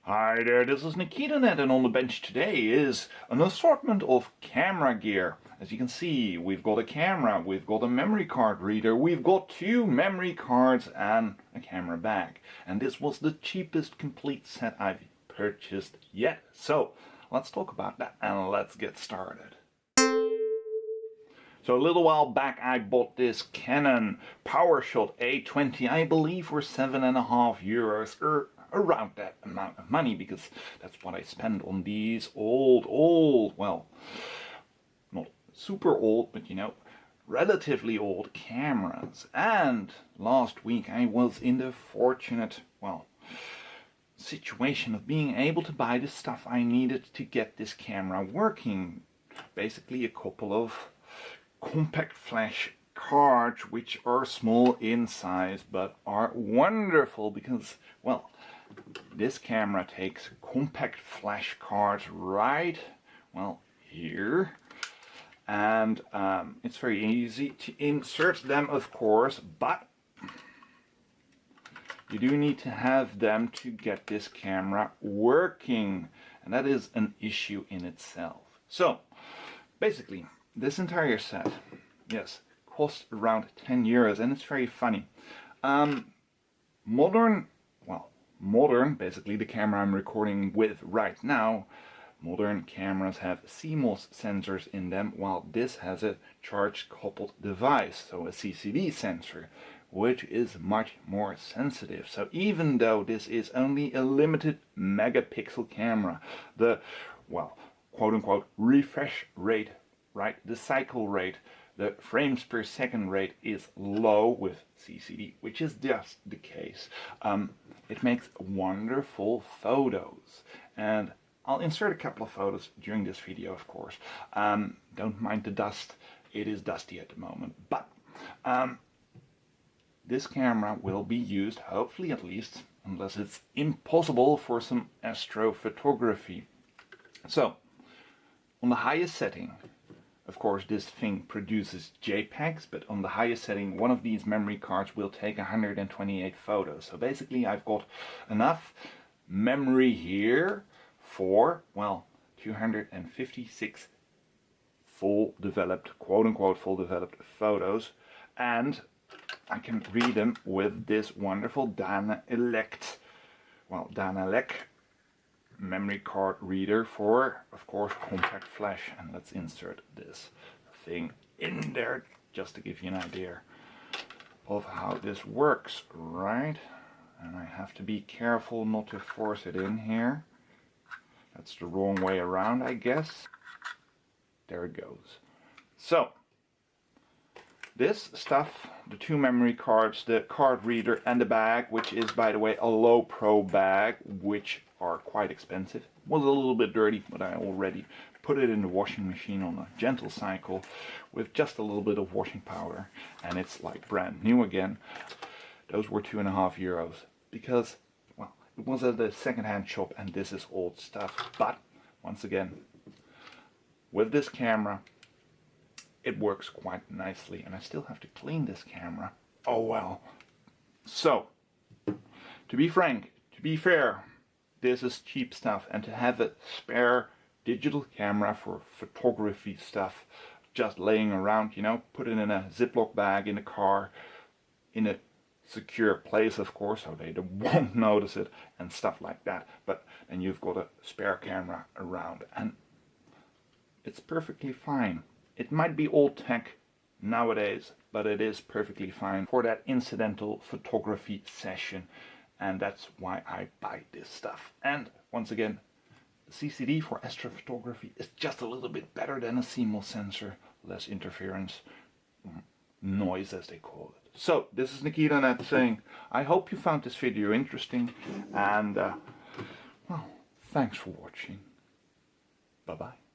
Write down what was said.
Hi there, this is NikitaNet, and on the bench today is an assortment of camera gear. As you can see, we've got a camera, we've got a memory card reader, we've got 2 memory cards and a camera bag. And this was the cheapest complete set I've purchased yet. So, let's talk about that and let's get started. So a little while back I bought this Canon PowerShot A20, I believe for €7.50 or around that amount of money, because that's what I spend on these old, well, not super old, but you know, relatively old cameras. And last week I was in the fortunate, well, situation of being able to buy the stuff I needed to get this camera working. Basically a couple of Compact Flach cards, which are small in size but are wonderful because, well, this camera takes Compact Flach cards right, well, here, and it's very easy to insert them, of course, but you do need to have them to get this camera working, and that is an issue in itself. So basically this entire set, yes, cost around €10, and it's very funny. Modern, basically the camera I'm recording with right now, modern cameras have CMOS sensors in them, while this has a charge coupled device, so a CCD sensor, which is much more sensitive. So even though this is only a limited megapixel camera, the, well, quote-unquote refresh rate, right, the cycle rate, the frames per second rate is low with CCD, which is just the case. It makes wonderful photos, and I'll insert a couple of photos during this video, of course. Don't mind the dust, it is dusty at the moment, but this camera will be used, hopefully at least, unless it's impossible, for some astrophotography. So, on the highest setting, of course, this thing produces JPEGs, but on the highest setting, one of these memory cards will take 128 photos. So basically, I've got enough memory here for, well, 256 full developed, quote-unquote full developed photos, and I can read them with this wonderful Dane-Elec memory card reader for, of course, Compact Flach. And let's insert this thing in there just to give you an idea of how this works, right? And I have to be careful not to force it in here. That's the wrong way around, I guess. There it goes. So this stuff, the 2 memory cards, the card reader, and the bag, which is, by the way, a LowePro bag, which are quite expensive. Was a little bit dirty, but I already put it in the washing machine on a gentle cycle with just a little bit of washing powder, and it's like brand new again. Those were €2.50 because, well, it was at the second-hand shop, and this is old stuff. But once again, with this camera, it works quite nicely, and I still have to clean this camera. Oh well. So, to be frank, to be fair, this is cheap stuff, and to have a spare digital camera for photography stuff just laying around, you know, put it in a Ziploc bag in the car, in a secure place, of course, so they won't notice it and stuff like that. But then you've got a spare camera around, and it's perfectly fine. It might be old tech nowadays, but it is perfectly fine for that incidental photography session, and that's why I buy this stuff. And once again, the CCD for astrophotography is just a little bit better than a CMOS sensor, less interference, noise as they call it. So this is NikitaNet saying, I hope you found this video interesting, and well, thanks for watching. Bye bye.